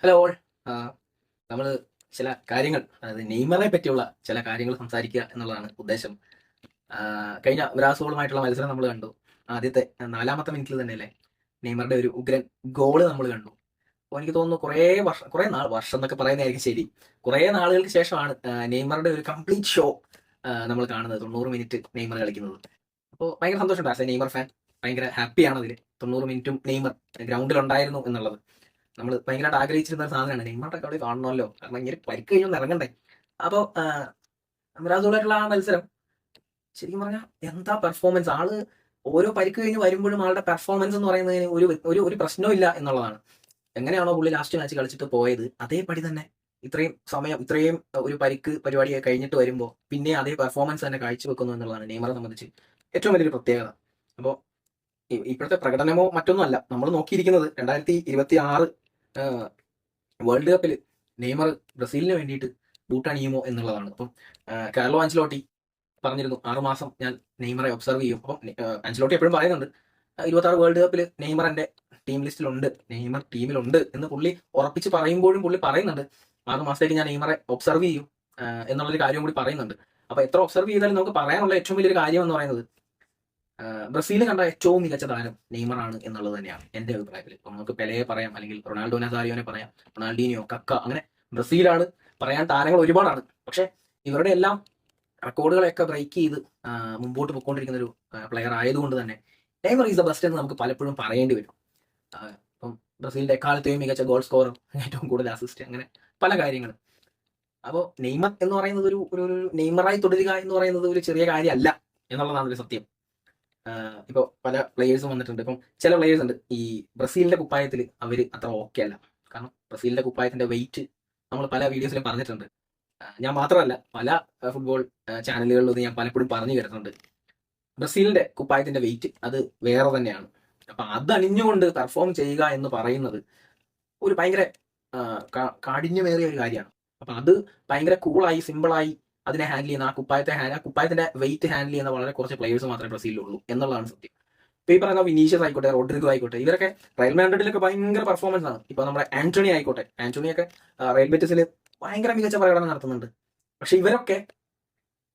Hello all. നമ്മൾ ചില കാര്യങ്ങൾ, അതായത് നെയ്മറെ പറ്റിയുള്ള ചില കാര്യങ്ങൾ സംസാരിക്കുക എന്നുള്ളതാണ് ഉദ്ദേശം. കഴിഞ്ഞ ബ്രാസോളുമായിട്ടുള്ള മത്സരം നമ്മൾ കണ്ടു. ആദ്യത്തെ നാലാമത്തെ മിനിറ്റിൽ തന്നെയല്ലേ നെയ്മറുടെ ഒരു ഉഗ്രൻ ഗോള് നമ്മൾ കണ്ടു. അപ്പോൾ എനിക്ക് തോന്നുന്നു വർഷം എന്നൊക്കെ പറയുന്നതായിരിക്കും ശരി, കുറേ നാളുകൾക്ക് ശേഷമാണ് നെയ്മറുടെ ഒരു കംപ്ലീറ്റ് ഷോ നമ്മൾ കാണുന്നത്. 90 മിനിറ്റ് നെയ്മർ കളിക്കുന്നത്. അപ്പോൾ ഭയങ്കര സന്തോഷമുണ്ട്. ആസ് എ നെയ്മർ ഫാൻ ഭയങ്കര ഹാപ്പിയാണ് അതിൽ. 90 മിനിറ്റും നെയ്മർ ഗ്രൗണ്ടിലുണ്ടായിരുന്നു എന്നുള്ളത് നമ്മൾ ഭയങ്കരമായിട്ട് ആഗ്രഹിച്ചിരുന്ന ഒരു സാധനമാണ്. നെയ്മറുടെ കളി കാണണമല്ലോ, കാരണം ഇങ്ങനെ പരിക്ക് കഴിഞ്ഞൊന്ന് ഇറങ്ങണ്ടേ. അപ്പോൾ ബ്രാസീലുമായിട്ടുള്ള ആ മത്സരം ശരിക്കും പറഞ്ഞാൽ എന്താ പെർഫോമൻസ്. ആള് ഓരോ പരിക്ക് കഴിഞ്ഞ് വരുമ്പോഴും ആളുടെ പെർഫോമൻസ് എന്ന് പറയുന്നതിന് ഒരു ഒരു ഒരു പ്രശ്നവും ഇല്ല എന്നുള്ളതാണ്. എങ്ങനെയാണോ പുള്ളി ലാസ്റ്റ് മാച്ച് കളിച്ചിട്ട് പോയത് അതേപടി തന്നെ ഇത്രയും സമയം, ഇത്രയും ഒരു പരിക്ക് പരിപാടി കഴിഞ്ഞിട്ട് വരുമ്പോൾ പിന്നെ അതേ പെർഫോമൻസ് തന്നെ കാഴ്ചവെക്കുന്നു എന്നുള്ളതാണ് നെയ്മറെ സംബന്ധിച്ച് ഏറ്റവും വലിയൊരു പ്രത്യേകത. അപ്പോൾ ഇപ്പോഴത്തെ പ്രകടനമോ മറ്റൊന്നും അല്ല നമ്മൾ നോക്കിയിരിക്കുന്നത്. 2026 വേൾഡ് കപ്പിൽ നെയ്മർ ബ്രസീലിന് വേണ്ടിയിട്ട് ബൂട്ടണിയുമോ എന്നുള്ളതാണ്. അപ്പം കാർലോ ആഞ്ചലോട്ടി പറഞ്ഞിരുന്നു 6 മാസം ഞാൻ നെയ്മറെ ഒബ്സർവ് ചെയ്യും. അപ്പം ആഞ്ചലോട്ടി എപ്പോഴും പറയുന്നുണ്ട് 26 വേൾഡ് കപ്പിൽ നെയ്മർ എൻ്റെ ടീം ലിസ്റ്റിലുണ്ട്, നെയ്മർ ടീമിലുണ്ട് എന്ന് പുള്ളി ഉറപ്പിച്ച് പറയുമ്പോഴും പുള്ളി പറയുന്നുണ്ട് 6 മാസത്തേക്ക് ഞാൻ നെയ്മറെ ഒബ്സർവ് ചെയ്യും എന്നുള്ളൊരു കാര്യം കൂടി പറയുന്നുണ്ട്. അപ്പൊ എത്ര ഒബ്സർവ് ചെയ്താലും നമുക്ക് പറയാനുള്ള ഏറ്റവും വലിയൊരു കാര്യം എന്ന് പറയുന്നത് ബ്രസീൽ കണ്ട ഏറ്റവും മികച്ച താരം നെയ്മറാണ് എന്നുള്ളത് തന്നെയാണ് എൻ്റെ അഭിപ്രായത്തിൽ. ഇപ്പം നമുക്ക് പെലെയെ പറയാം, അല്ലെങ്കിൽ റൊണാൾഡോ നസാരിയോനെ പറയാം, റൊണാൾഡീനിയോ, കക്ക, അങ്ങനെ ബ്രസീലാണ് പറയാൻ താരങ്ങൾ ഒരുപാടാണ്. പക്ഷെ ഇവരുടെ എല്ലാം റെക്കോർഡുകളെയൊക്കെ ബ്രേക്ക് ചെയ്ത് മുമ്പോട്ട് പോയിക്കൊണ്ടിരിക്കുന്ന ഒരു പ്ലെയർ ആയതുകൊണ്ട് തന്നെ നെയ്മർ ഈസ് ദ ബെസ്റ്റ് എന്ന് നമുക്ക് പലപ്പോഴും പറയേണ്ടി വരും. ഇപ്പം ബ്രസീലിന്റെ എക്കാലത്തെയും മികച്ച ഗോൾ സ്കോറർ, ഏറ്റവും കൂടുതൽ അസിസ്റ്റ്, അങ്ങനെ പല കാര്യങ്ങളും. അപ്പോൾ നെയ്മർ എന്ന് പറയുന്നത് ഒരു ഒരു നെയ്മറായി തുടരുക എന്ന് പറയുന്നത് ഒരു ചെറിയ കാര്യമല്ല എന്നുള്ളതാണ് ഒരു സത്യം. ഇപ്പോൾ പല പ്ലേയേഴ്സും വന്നിട്ടുണ്ട്. ഇപ്പം ചില പ്ലേയേഴ്സ് ഉണ്ട് ഈ ബ്രസീലിന്റെ കുപ്പായത്തിൽ അവർ അത്ര ഓക്കെ അല്ല. കാരണം ബ്രസീലിന്റെ കുപ്പായത്തിന്റെ വെയിറ്റ് നമ്മൾ പല വീഡിയോസിലും പറഞ്ഞിട്ടുണ്ട്. ഞാൻ മാത്രമല്ല, പല ഫുട്ബോൾ ചാനലുകളിലും ഞാൻ പലപ്പോഴും പറഞ്ഞു കേട്ടിട്ടുണ്ട്. ബ്രസീലിന്റെ കുപ്പായത്തിന്റെ വെയിറ്റ് അത് വേറെ തന്നെയാണ്. അപ്പൊ അത് അണിഞ്ഞുകൊണ്ട് പെർഫോം ചെയ്യുക എന്ന് പറയുന്നത് ഒരു ഭയങ്കര കാഠിന്യമേറിയ ഒരു കാര്യമാണ്. അപ്പൊ അത് ഭയങ്കര കൂളായി സിമ്പിളായി അതിനെ ഹാൻഡിൽ ചെയ്യുന്ന ആ കുപ്പായത്തിന്റെ വെയിറ്റ് ഹാൻഡിൽ ചെയ്യുന്ന വളരെ കുറച്ച് പ്ലേയേഴ്സ് മാത്രമേ ബ്രസീലിലുള്ളൂ എന്നുള്ളതാണ് സത്യം. ഇപ്പൊ ഈ പറയുന്ന വിനീഷ്യസ് ആയിക്കോട്ടെ, റോഡ്രിഗോ ആയിക്കോട്ടെ, ഇവരൊക്കെ റയൽ മാഡ്രിഡിലൊക്കെ ഭയങ്കര പെർഫോമൻസ് ആണ്. ഇപ്പൊ നമ്മുടെ ആന്റണി ആയിക്കോട്ടെ, ആന്റണിയൊക്കെ റയൽ ബെറ്റിസിൽ ഭയങ്കര മികച്ച പ്രകടനം നടത്തുന്നുണ്ട്. പക്ഷെ ഇവരൊക്കെ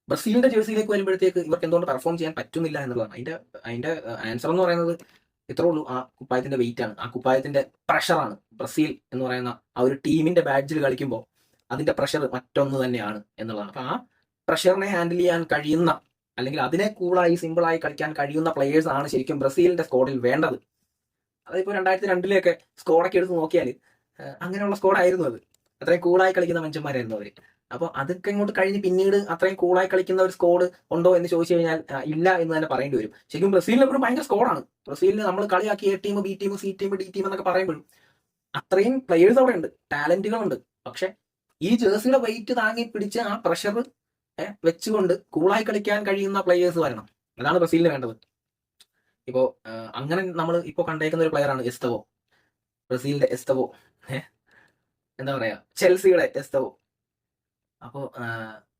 ബ്രസീലിന്റെ ജേഴ്സിയിലേക്ക് വരുമ്പോഴത്തേക്ക് ഇവർക്ക് എന്തുകൊണ്ട് പെർഫോം ചെയ്യാൻ പറ്റുന്നില്ല എന്നുള്ളതാണ് അതിന്റെ ആൻസർ എന്ന് പറയുന്നത്. ഇത്രേ ഉള്ളൂ, ആ കുപ്പായത്തിന്റെ വെയിറ്റ് ആണ്, ആ കുപ്പായത്തിന്റെ പ്രഷറാണ്. ബ്രസീൽ എന്ന് പറയുന്ന ആ ഒരു ടീമിന്റെ ബാഡ്ജിൽ കളിക്കുമ്പോൾ അതിന്റെ പ്രഷർ മറ്റൊന്ന് തന്നെയാണ് എന്നുള്ളതാണ്. അപ്പൊ ആ പ്രഷറിനെ ഹാൻഡിൽ ചെയ്യാൻ കഴിയുന്ന, അല്ലെങ്കിൽ അതിനെ കൂളായി സിമ്പിളായി കളിക്കാൻ കഴിയുന്ന പ്ലേയേഴ്സ് ആണ് ശരിക്കും ബ്രസീലിന്റെ സ്ക്വാഡിൽ വേണ്ടത്. അതിപ്പോ 2002 സ്ക്വാഡൊക്കെ എടുത്ത് നോക്കിയാൽ അങ്ങനെയുള്ള സ്ക്വാഡായിരുന്നു അത്. അത്രയും കൂളായി കളിക്കുന്ന മനുഷ്യന്മാരായിരുന്നു അവര്. അപ്പോൾ അതൊക്കെ ഇങ്ങോട്ട് കഴിഞ്ഞ് പിന്നീട് അത്രയും കൂളായി കളിക്കുന്ന ഒരു സ്ക്വാഡ് ഉണ്ടോ എന്ന് ചോദിച്ചു കഴിഞ്ഞാൽ ഇല്ല എന്ന് തന്നെ പറയേണ്ടി വരും. ശരിക്കും ബ്രസീലിന് എപ്പോഴും ഭയങ്കര സ്ക്വാഡാണ്. ബ്രസീലിന് നമ്മൾ കളിയാക്കി A team, B team, C team, D team എന്നൊക്കെ പറയുമ്പോഴും അത്രയും പ്ലേയേഴ്സ് അവിടെ ഉണ്ട്, ടാലന്റുകളുണ്ട്. പക്ഷെ ഈ ജേഴ്സിയുടെ വെയിറ്റ് താങ്ങി പിടിച്ച് ആ പ്രഷർ വെച്ചുകൊണ്ട് കൂളായി കളിക്കാൻ കഴിയുന്ന പ്ലേയേഴ്സ് വരണം. അതാണ് ബ്രസീലിന് വേണ്ടത്. ഇപ്പോ അങ്ങനെ നമ്മൾ ഇപ്പോ കണ്ടേക്കുന്ന ഒരു പ്ലെയറാണ് എസ്തവോ, ബ്രസീലിന്റെ എസ്തവോ, എന്താ പറയാ, ചെൽസിയുടെ എസ്തവോ. അപ്പോൾ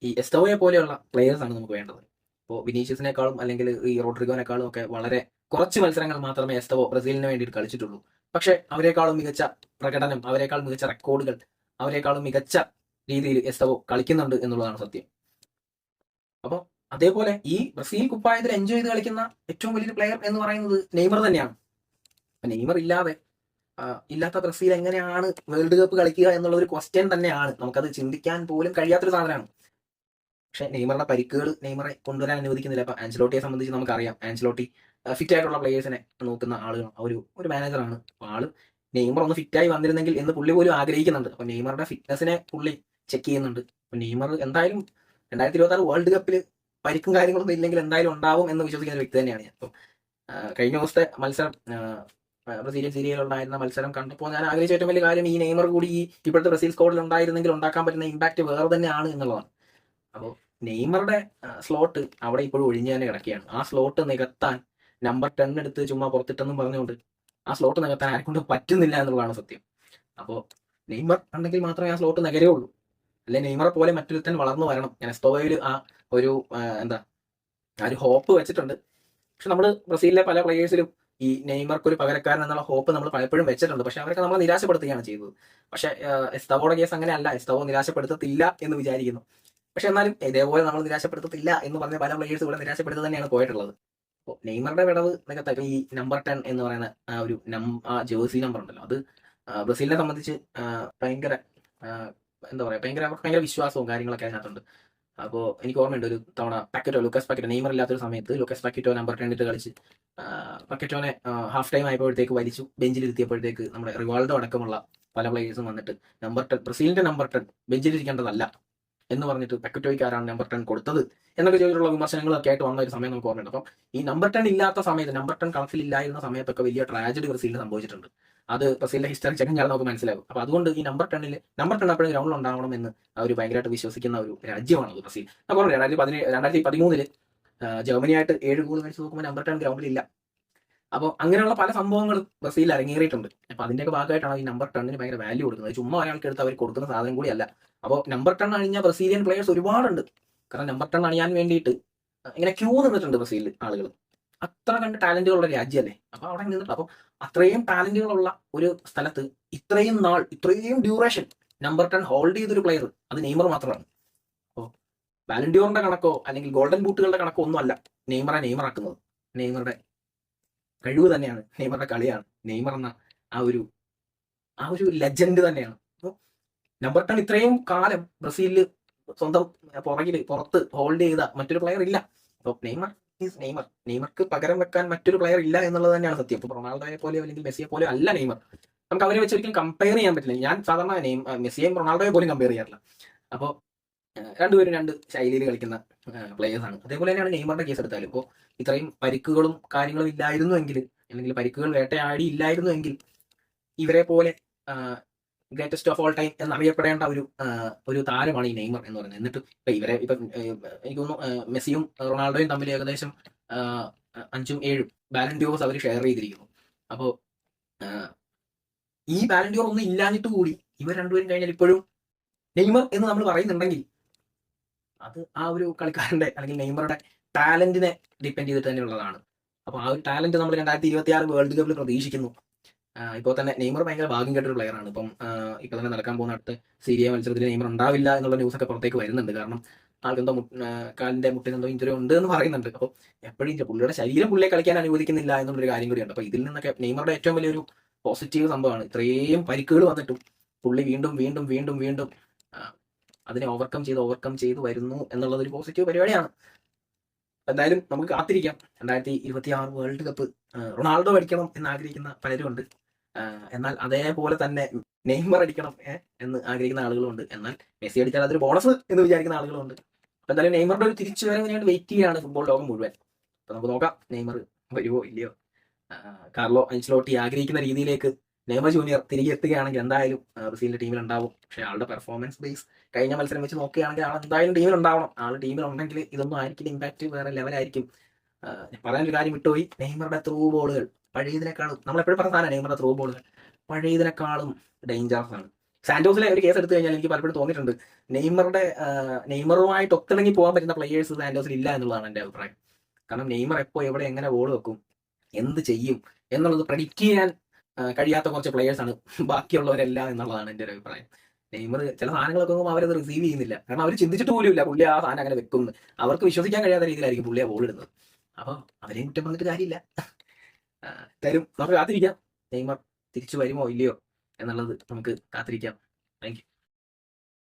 ഈ എസ്തവോയെ പോലെയുള്ള പ്ലേയേഴ്സ് ആണ് നമുക്ക് വേണ്ടത്. ഇപ്പോൾ വിനീഷ്യസിനേക്കാളും അല്ലെങ്കിൽ ഈ റോഡ്രിഗോനേക്കാളും ഒക്കെ വളരെ കുറച്ച് മത്സരങ്ങൾ മാത്രമേ എസ്തവോ ബ്രസീലിന് വേണ്ടിയിട്ട് കളിച്ചിട്ടുള്ളൂ. പക്ഷെ അവരെക്കാളും മികച്ച പ്രകടനം, അവരെക്കാളും മികച്ച റെക്കോർഡുകൾ, അവരെക്കാളും മികച്ച രീതിയിൽ എസ്തവോ കളിക്കുന്നുണ്ട് എന്നുള്ളതാണ് സത്യം. അപ്പോൾ അതേപോലെ ഈ ബ്രസീൽ കുപ്പായത്തിൽ എൻജോയ് ചെയ്ത് കളിക്കുന്ന ഏറ്റവും വലിയൊരു പ്ലെയർ എന്ന് പറയുന്നത് നെയ്മർ തന്നെയാണ്. നെയ്മർ ഇല്ലാത്ത ബ്രസീൽ എങ്ങനെയാണ് വേൾഡ് കപ്പ് കളിക്കുക എന്നുള്ള ഒരു ക്വസ്റ്റ്യൻ തന്നെയാണ്. നമുക്കത് ചിന്തിക്കാൻ പോലും കഴിയാത്തൊരു സാധനമാണ്. പക്ഷെ നെയ്മറുടെ പരിക്കുകൾ നെയ്മറെ കൊണ്ടുവരാൻ അനുവദിക്കുന്നില്ല. അപ്പൊ ആൻസലോട്ടിയെ സംബന്ധിച്ച് നമുക്കറിയാം, ആൻസലോട്ടി ഫിറ്റ് ആയിട്ടുള്ള പ്ലേയേഴ്സിനെ നോക്കുന്ന ആളുകൾ, ഒരു മാനേജറാണ്. അപ്പൊ ആള് നെയ്മർ ഒന്ന് ഫിറ്റായി വന്നിരുന്നെങ്കിൽ എന്ന് പുള്ളി പോലും ആഗ്രഹിക്കുന്നുണ്ട്. അപ്പൊ നെയ്മറുടെ ഫിറ്റ്നസിനെ പുള്ളി ചെക്ക് ചെയ്യുന്നുണ്ട്. അപ്പൊ നെയ്മർ എന്തായാലും 2026 വേൾഡ് കപ്പിൽ പരിക്കും കാര്യങ്ങളൊന്നും ഇല്ലെങ്കിൽ എന്തായാലും ഉണ്ടാവും എന്ന് വിശ്വസിക്കുന്ന ഒരു വ്യക്തി തന്നെയാണ് ഞാൻ. അപ്പം കഴിഞ്ഞ ദിവസത്തെ മത്സരം, ബ്രസീലിയൻ സീരിയലുണ്ടായിരുന്ന മത്സരം കണ്ടപ്പോൾ ഞാൻ ആഗ്രഹിച്ച ഏറ്റവും വലിയ കാര്യം ഈ നെയ്മർ കൂടി ഈ ഇപ്പോഴത്തെ ബ്രസീൽ സ്ക്വാഡിൽ ഉണ്ടായിരുന്നെങ്കിൽ ഉണ്ടാക്കാൻ പറ്റുന്ന ഇമ്പാക്ട് വേറെ തന്നെയാണ് എന്നുള്ളതാണ്. അപ്പോൾ നെയ്മറുടെ സ്ലോട്ട് അവിടെ ഇപ്പോഴും ഒഴിഞ്ഞു തന്നെ കിടക്കുകയാണ്. ആ സ്ലോട്ട് നികത്താൻ നമ്പർ 10 എടുത്ത് ചുമ്മാ പുറത്തിട്ടെന്നും പറഞ്ഞുകൊണ്ട് ആ സ്ലോട്ട് നികത്താൻ ആരെക്കൊണ്ട് പറ്റുന്നില്ല എന്നുള്ളതാണ് സത്യം. അപ്പോൾ നെയ്മർ ഉണ്ടെങ്കിൽ മാത്രമേ ആ സ്ലോട്ട് നികരുള്ളൂ. അല്ലെ നെയ്മറെ പോലെ മറ്റൊരുത്തൻ വളർന്നു വരണം. ഞാൻ എസ്തോവയിൽ ആ ഒരു ഹോപ്പ് വെച്ചിട്ടുണ്ട്. പക്ഷെ നമ്മൾ ബ്രസീലിലെ പല പ്ലേയേഴ്സിലും ഈ നെയ്മർക്ക് ഒരു പകരക്കാരൻ എന്നുള്ള ഹോപ്പ് നമ്മൾ പലപ്പോഴും വെച്ചിട്ടുണ്ട്. പക്ഷെ അവരൊക്കെ നമ്മളെ നിരാശപ്പെടുത്തുകയാണ് ചെയ്തത്. പക്ഷെ എസ്തവോയുടെ കേസ് അങ്ങനെയല്ല. എസ്തവോ നിരാശപ്പെടുത്തത്തില്ല എന്ന് വിചാരിക്കുന്നു. പക്ഷെ എന്നാലും ഇതേപോലെ നമ്മൾ നിരാശപ്പെടുത്തത്തില്ല എന്ന് പറഞ്ഞ പല പ്ലേയേഴ്സ് ഇവിടെ നിരാശപ്പെടുത്തി തന്നെയാണ് പോയിട്ടുള്ളത്. അപ്പോൾ നെയ്മറുടെ വിടവ് എന്നൊക്കെ ഈ നമ്പർ 10 എന്ന് പറയുന്ന ആ ഒരു ജേഴ്സി നമ്പർ ഉണ്ടല്ലോ, അത് ബ്രസീലിനെ സംബന്ധിച്ച് ഭയങ്കര എന്താ പറയുക, ഭയങ്കര വിശ്വാസവും കാര്യങ്ങളൊക്കെ അതിനകത്തുണ്ട്. അപ്പോൾ എനിക്ക് ഓർമ്മയുണ്ട് ഒരു തവണ ലൂക്കസ് പാക്കറ്റോ നെയ്മർ ഇല്ലാത്തൊരു സമയത്ത് ലൂക്കസ് പാക്കറ്റോ നമ്പർ 10 ഇട്ട് കളിച്ച് പക്കറ്റോനെ ഹാഫ് ടൈം ആയപ്പോഴത്തേക്ക് വലിച്ചു ബെഞ്ചിലിരുത്തിയപ്പോഴത്തേക്ക് നമ്മുടെ റിവാൾഡോ അടക്കമുള്ള പല പ്ലേയേഴ്സും വന്നിട്ട് ബ്രസീലിന്റെ നമ്പർ 10 ബെഞ്ചിലിരിക്കേണ്ടതല്ല എന്ന് പറഞ്ഞിട്ട് പക്കറ്റോയ്ക്ക് ആരാണ് നമ്പർ 10 കൊടുത്തത് എന്നൊക്കെ ചെയ്തിട്ടുള്ള വിമർശനങ്ങളൊക്കെ ആയിട്ട് വന്ന ഒരു സമയം നമുക്ക് ഓർമ്മയുണ്ട്. അപ്പം ഈ നമ്പർ 10 ഇല്ലാത്ത സമയത്ത്, നമ്പർ 10 കളത്തിലില്ലായിരുന്ന സമയത്തൊക്കെ വലിയ ട്രാജഡി ബ്രസീലിന് സംഭവിച്ചിട്ടുണ്ട്. അത് ബ്രസീലിന്റെ ഹിസ്റ്ററി ചെക്ക് ചെയ്താൽ നമുക്ക് മനസ്സിലാകും. അപ്പൊ അതുകൊണ്ട് ഈ നമ്പർ 10 എപ്പോഴും ഗ്രൗണ്ടിൽ ഉണ്ടാവണം എന്ന് അവർ ഭയങ്കരമായിട്ട് വിശ്വസിക്കുന്ന ഒരു രാജ്യമാണ് ബ്രസീൽ. അപ്പോൾ 2013 ജർമ്മനിയായിട്ട് 7 ഗോൾ വെച്ച് നോക്കുമ്പോൾ നമ്പർ 10 ഗ്രൗണ്ടിൽ ഇല്ല. അപ്പോൾ അങ്ങനെയുള്ള പല സംഭവങ്ങളും ബ്രസീലിൽ അരങ്ങേറിയിട്ടുണ്ട്. അപ്പൊ അതിന്റെയൊക്കെ ഭാഗമായിട്ടാണ് ഈ നമ്പർ 10 ഭയങ്കര വാല്യൂ കൊടുക്കുന്നത്. ചുമ്മാ ഒരാൾക്ക് എടുത്ത് അവർ കൊടുക്കുന്ന സാധനം കൂടിയല്ല. അപ്പോൾ നമ്പർ 10 അണിഞ്ഞ ബ്രസീലിയൻ പ്ലേയേഴ്സ് ഒരുപാടുണ്ട്. കാരണം നമ്പർ 10 അണിയാൻ വേണ്ടിയിട്ട് ഇങ്ങനെ ക്യൂ നിന്നിട്ടുണ്ട് ബ്രസീലിൽ ആളുകൾ. അത്ര കണ്ട് ടാലന്റുകളുള്ള രാജ്യമല്ലേ. അപ്പൊ അവിടെ നിന്നിട്ട് അപ്പോൾ അത്രയും ടാലന്റുകളുള്ള ഒരു സ്ഥലത്ത് ഇത്രയും നാൾ, ഇത്രയും ഡ്യൂറേഷൻ നമ്പർ 10 ഹോൾഡ് ചെയ്തൊരു പ്ലെയർ അത് നെയ്മർ മാത്രമാണ്. അപ്പോൾ വാലന്റിയോറിന്റെ കണക്കോ അല്ലെങ്കിൽ ഗോൾഡൻ ബൂട്ടുകളുടെ കണക്കോ ഒന്നും അല്ല നെയ്മർ ആക്കുന്നത്. നെയ്മറുടെ കഴിവ് തന്നെയാണ്, നെയ്മറുടെ കളിയാണ്. നെയ്മർ എന്ന ആ ഒരു ലെജൻഡ് തന്നെയാണ്. അപ്പോൾ നമ്പർ 10 ഇത്രയും കാലം ബ്രസീലിൽ സ്വന്തം പുറത്ത് ഹോൾഡ് ചെയ്ത മറ്റൊരു പ്ലെയർ ഇല്ല. അപ്പോൾ നെയ്മർക്ക് പകരം വെക്കാൻ മറ്റൊരു പ്ലെയർ ഇല്ല എന്നുള്ളത് തന്നെയാണ് സത്യം. ഇപ്പോൾ റൊണാൾഡോയെ പോലെയോ അല്ലെങ്കിൽ മെസ്സിയെ പോലെയോ അല്ല നെയ്മർ. നമുക്ക് അവരെ വെച്ച് ഒരിക്കലും കമ്പയർ ചെയ്യാൻ പറ്റില്ല. ഞാൻ സാധാരണ മെസ്സിയെയും റൊണാൾഡോയെ പോലും കമ്പയർ ചെയ്യാറില്ല. അപ്പോൾ രണ്ടുപേരും രണ്ട് ശൈലിയിൽ കളിക്കുന്ന പ്ലേയേഴ്സ് ആണ്. അതേപോലെ തന്നെയാണ് നെയ്മറുടെ കേസ് എടുത്താലും. ഇപ്പോൾ ഇത്രയും പരിക്കുകളും കാര്യങ്ങളും ഇല്ലായിരുന്നുവെങ്കിൽ, അല്ലെങ്കിൽ പരിക്കുകൾ വേട്ടയാടി ഇല്ലായിരുന്നുവെങ്കിൽ ഇവരെ പോലെ ഗ്രേറ്റസ്റ്റ് ഓഫ് ഓൾ ടൈം എന്നറിയപ്പെടേണ്ട ഒരു താരമാണ് ഈ നെയ്മർ എന്ന് പറയുന്നത്. എന്നിട്ട് ഇപ്പം എനിക്ക് തോന്നുന്നു മെസ്സിയും റൊണാൾഡോയും തമ്മിൽ ഏകദേശം 5ഉം 7ഉം ബാലൻഡിയോർസ് അവർ ഷെയർ ചെയ്തിരിക്കുന്നു. അപ്പോൾ ഈ ബാലൻഡിയോർ ഒന്നും ഇല്ലാഞ്ഞിട്ട് കൂടി ഇവർ രണ്ടുപേരും കഴിഞ്ഞാൽ ഇപ്പോഴും നെയ്മർ എന്ന് നമ്മൾ പറയുന്നുണ്ടെങ്കിൽ അത് ആ ഒരു കളിക്കാരന്റെ അല്ലെങ്കിൽ നെയ്മറുടെ ടാലന്റിനെ ഡിപ്പെൻഡ് ചെയ്തിട്ട് തന്നെയുള്ളതാണ്. അപ്പോൾ ആ ഒരു ടാലന്റ് നമ്മൾ 2026 വേൾഡ് കപ്പിൽ പ്രതീക്ഷിക്കുന്നു. ഇപ്പോൾ തന്നെ നെയ്മർ ഭയങ്കര ഭാഗ്യം കേട്ടൊരു പ്ലെയർ ആണ്. ഇപ്പൊ തന്നെ നടക്കാൻ പോകുന്ന അടുത്ത സീരിയ മത്സരത്തിൽ നെയ്മർ ഉണ്ടാവില്ല എന്നുള്ള ന്യൂസൊക്കെ പുറത്തേക്ക് വരുന്നുണ്ട്. കാരണം ആൾക്കെന്തോ കാലിന്റെ മുട്ടിനെന്തോ ഇഞ്ചുറി ഉണ്ട് എന്ന് പറയുന്നുണ്ട്. അപ്പോൾ എപ്പോഴും പുള്ളിയുടെ ശരീരം പുള്ളിയെ കളിക്കാൻ അനുവദിക്കുന്നില്ല എന്നുള്ളൊരു കാര്യം കൂടിയുണ്ട്. അപ്പോൾ ഇതിൽ നിന്നൊക്കെ നെയ്മറുടെ ഏറ്റവും വലിയൊരു പോസിറ്റീവ് സംഭവമാണ് ഇത്രയും പരിക്കുകൾ വന്നിട്ടും പുള്ളി വീണ്ടും അതിനെ ഓവർകം ചെയ്ത് വരുന്നു എന്നുള്ളത് ഒരു പോസിറ്റീവ് പരിപാടിയാണ്. എന്തായാലും നമുക്ക് കാത്തിരിക്കാം. 2026 വേൾഡ് കപ്പ് റൊണാൾഡോ അടിക്കണം എന്ന് ആഗ്രഹിക്കുന്ന പലരും ഉണ്ട്. എന്നാൽ അതേപോലെ തന്നെ നെയ്മർ അടിക്കണം എന്ന് ആഗ്രഹിക്കുന്ന ആളുകളുണ്ട്. എന്നാൽ മെസ്സി അടിച്ചാൽ അതൊരു ബോണസ് എന്ന് വിചാരിക്കുന്ന ആളുകളുണ്ട്. അപ്പൊ എന്തായാലും നെയ്മറുടെ ഒരു തിരിച്ചുവരവിനായിട്ട് വെയിറ്റ് ചെയ്യാണ് ഫുട്ബോൾ ലോകം മുഴുവൻ. അപ്പൊ നമുക്ക് നോക്കാം നെയ്മർ വരുമോ ഇല്ലയോ. കാർലോ അൻചെലോട്ടി ആഗ്രഹിക്കുന്ന രീതിയിലേക്ക് നെയ്മർ ജൂനിയർ തിരികെ എത്തുകയാണെങ്കിൽ എന്തായാലും ബ്രസീലിന്റെ ടീമിൽ ഉണ്ടാവും. പക്ഷെ ആളുടെ പെർഫോമൻസ് ബേസ് കഴിഞ്ഞ മത്സരം വെച്ച് നോക്കുകയാണെങ്കിൽ ആൾ എന്തായാലും ടീമിൽ ഉണ്ടാവണം. ടീമിൽ ഉണ്ടെങ്കിൽ ഇതൊന്നും ആയിരിക്കില്ല, ഇമ്പാക്ട് വേറെ ലെവലായിരിക്കും. പറയാനൊരു കാര്യം വിട്ടുപോയി, നെയ്മറുടെ ത്രൂ ബോളുകൾ പഴയതിനേക്കാളും, നമ്മളെപ്പോഴും പറഞ്ഞ നെയ്മറുടെ ത്രൂ ബോളുകൾ പഴയതിനേക്കാളും ഡേഞ്ചറസ് ആണ്. സാന്റോസിലെ ഒരു കേസ് എടുത്തു കഴിഞ്ഞാൽ എനിക്ക് പലപ്പോഴും തോന്നിയിട്ടുണ്ട് നെയ്മറുമായിട്ട് ഒത്തിണങ്ങി പോകാൻ പറ്റുന്ന പ്ലേയേഴ്സ് സാന്റോസിൽ ഇല്ല എന്നുള്ളതാണ് എൻ്റെ അഭിപ്രായം. കാരണം നെയ്മർ എപ്പോൾ എവിടെ എങ്ങനെ ബോൾ വെക്കും, എന്ത് ചെയ്യും എന്നുള്ളത് പ്രെഡിക്റ്റ് ചെയ്യാൻ കഴിയാത്ത കുറച്ച് പ്ലേയേഴ്സ് ആണ് ബാക്കിയുള്ളവരെല്ലാം എന്നുള്ളതാണ് എൻ്റെ ഒരു അഭിപ്രായം. നെയ്മർ ചില സാധനങ്ങളൊക്കെ നോക്കുമ്പോൾ അവരത് റിസീവ് ചെയ്യുന്നില്ല. കാരണം അവർ ചിന്തിച്ചിട്ട് പോലും ഇല്ല പുള്ളി ആ സാധനം അങ്ങനെ വെക്കുന്നു. അവർക്ക് വിശ്വസിക്കാൻ കഴിയാത്ത രീതിയിലായിരിക്കും പുള്ളി ആ ബോൾ ഇടുന്നത്. അപ്പോൾ അവരെയും കുറ്റം പറഞ്ഞിട്ട് കാര്യമില്ല. തരും, നമുക്ക് കാത്തിരിക്കാം നെയ്മർ തിരിച്ചു വരുമോ ഇല്ലയോ എന്നുള്ളത് നമുക്ക് കാത്തിരിക്കാം. Thank you.